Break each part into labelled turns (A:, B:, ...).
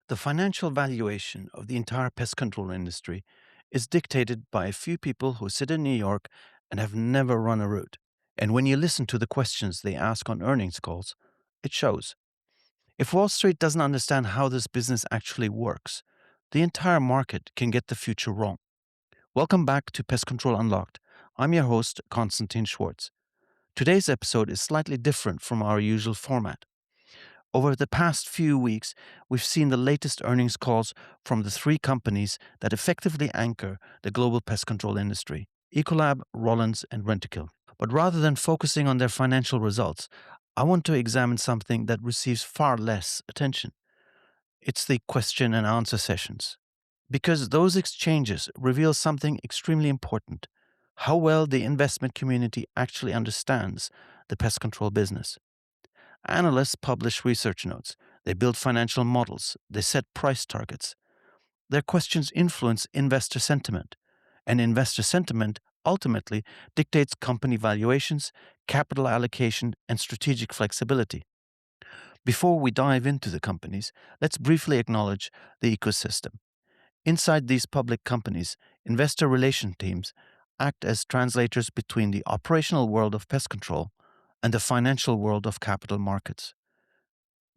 A: The financial valuation of the entire pest control industry is dictated by a few people who sit in New York and have never run a route. And when you listen to the questions they ask on earnings calls, it shows. If Wall Street doesn't understand how this business actually works, the entire market can get the future wrong. Welcome back to Pest Control Unlocked. I'm your host, Konstantin Schwartz. Today's episode is slightly different from our usual format. Over the past few weeks, we've seen the latest earnings calls from the three companies that effectively anchor the global pest control industry: Ecolab, Rollins, and Rentokil. But rather than focusing on their financial results, I want to examine something that receives far less attention. It's the question and answer sessions. Because those exchanges reveal something extremely important: how well the investment community actually understands the pest control business. Analysts publish research notes. They build financial models. They set price targets. Their questions influence investor sentiment, and investor sentiment ultimately dictates company valuations, capital allocation, and strategic flexibility. Before we dive into the companies, let's briefly acknowledge the ecosystem. Inside these public companies, investor relation teams act as translators between the operational world of pest control and the financial world of capital markets.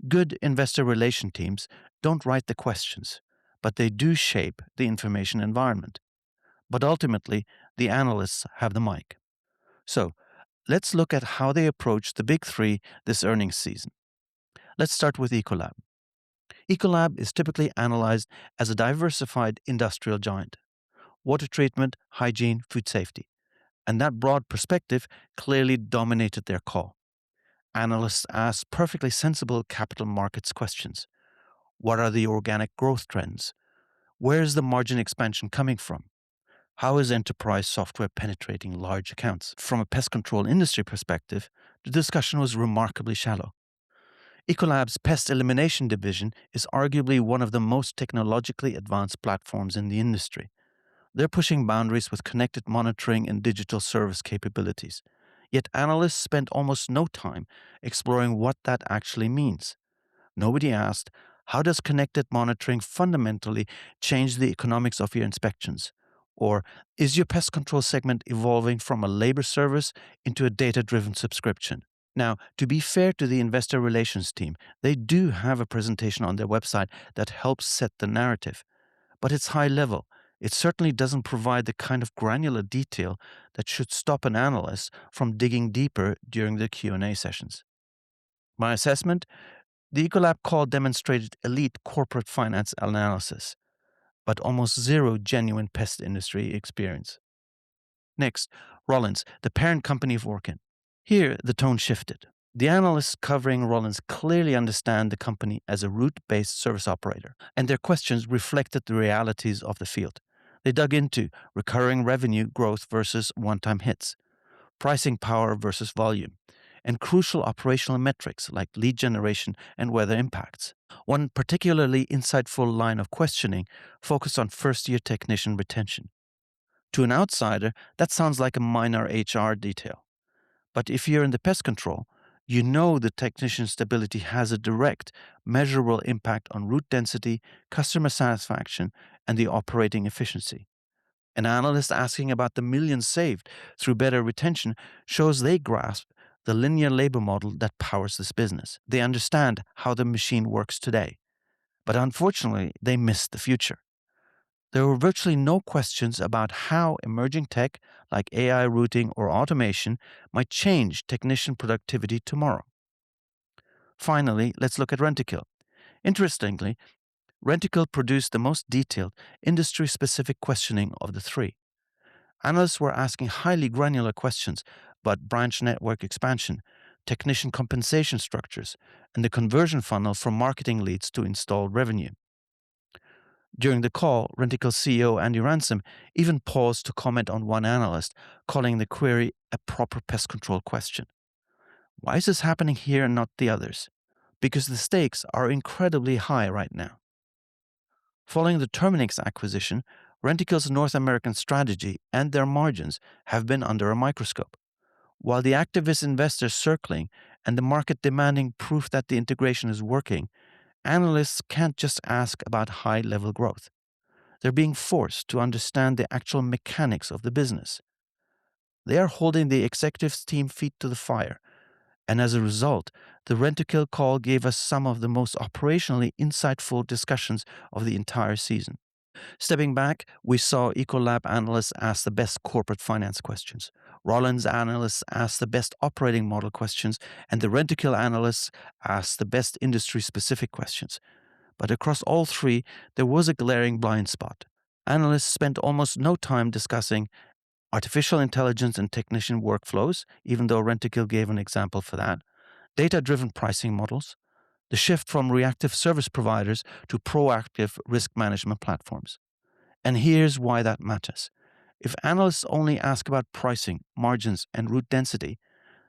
A: Good investor relation teams don't write the questions, but they do shape the information environment. But ultimately, the analysts have the mic. So, let's look at how they approach the big three this earnings season. Let's start with Ecolab. Ecolab is typically analyzed as a diversified industrial giant: water treatment, hygiene, food safety. And that broad perspective clearly dominated their call. Analysts ask perfectly sensible capital markets questions. What are the organic growth trends? Where is the margin expansion coming from? How is enterprise software penetrating large accounts? From a pest control industry perspective, the discussion was remarkably shallow. Ecolab's pest elimination division is arguably one of the most technologically advanced platforms in the industry. They're pushing boundaries with connected monitoring and digital service capabilities. Yet analysts spent almost no time exploring what that actually means. Nobody asked, how does connected monitoring fundamentally change the economics of your inspections? Or is your pest control segment evolving from a labor service into a data driven subscription? Now, to be fair to the investor relations team, they do have a presentation on their website that helps set the narrative, but it's high level. It certainly doesn't provide the kind of granular detail that should stop an analyst from digging deeper during the Q&A sessions. My assessment: the Ecolab call demonstrated elite corporate finance analysis, but almost zero genuine pest industry experience. Next, Rollins, the parent company of Orkin. Here, the tone shifted. The analysts covering Rollins clearly understand the company as a route-based service operator, and their questions reflected the realities of the field. They dug into recurring revenue growth versus one-time hits, pricing power versus volume, and crucial operational metrics like lead generation and weather impacts. One particularly insightful line of questioning focused on first-year technician retention. To an outsider, that sounds like a minor HR detail. But if you're in the pest control, you know the technician stability has a direct, measurable impact on route density, customer satisfaction, and the operating efficiency. An analyst asking about the millions saved through better retention shows they grasp the linear labor model that powers this business. They understand how the machine works today. But unfortunately, they miss the future. There were virtually no questions about how emerging tech like AI routing or automation might change technician productivity tomorrow. Finally, let's look at Rentokil. Interestingly, Rentokil produced the most detailed, industry specific questioning of the three. Analysts were asking highly granular questions about branch network expansion, technician compensation structures, and the conversion funnel from marketing leads to installed revenue. During the call, Rentokil CEO Andy Ransom even paused to comment on one analyst, calling the query a proper pest control question. Why is this happening here and not the others? Because the stakes are incredibly high right now. Following the Terminix acquisition, Rentokil's North American strategy and their margins have been under a microscope. While the activist investors circling and the market demanding proof that the integration is working, Analysts can't just ask about high level growth. They're being forced to understand the actual mechanics of the business. They are holding the executives' team feet to the fire. And as a result, the Rentokil call gave us some of the most operationally insightful discussions of the entire season. Stepping back, we saw Ecolab analysts ask the best corporate finance questions. Rollins analysts asked the best operating model questions, and the Rentokil analysts asked the best industry specific questions. But across all three, there was a glaring blind spot. Analysts spent almost no time discussing artificial intelligence and technician workflows, even though Rentokil gave an example for that, data driven pricing models, the shift from reactive service providers to proactive risk management platforms. And here's why that matters. If analysts only ask about pricing, margins, and route density,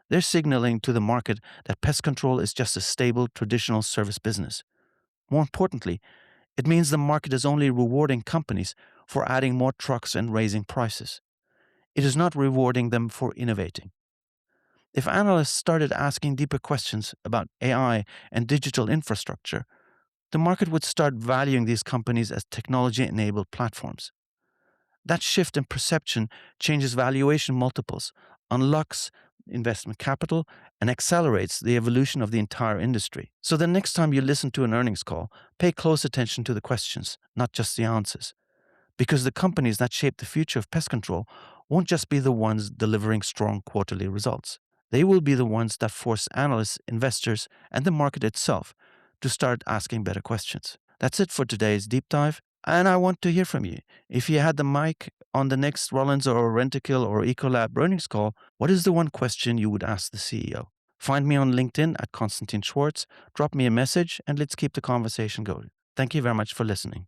A: they're signaling to the market that pest control is just a stable, traditional service business. More importantly, it means the market is only rewarding companies for adding more trucks and raising prices. It is not rewarding them for innovating. If analysts started asking deeper questions about AI and digital infrastructure, the market would start valuing these companies as technology enabled platforms. That shift in perception changes valuation multiples, unlocks investment capital, and accelerates the evolution of the entire industry. So the next time you listen to an earnings call, pay close attention to the questions, not just the answers. Because the companies that shape the future of pest control won't just be the ones delivering strong quarterly results. They will be the ones that force analysts, investors, and the market itself to start asking better questions. That's it for today's deep dive. And I want to hear from you. If you had the mic on the next Rollins or Rentokil or Ecolab earnings call, what is the one question you would ask the CEO? Find me on LinkedIn at Konstantin Schwartz, drop me a message, and let's keep the conversation going. Thank you very much for listening.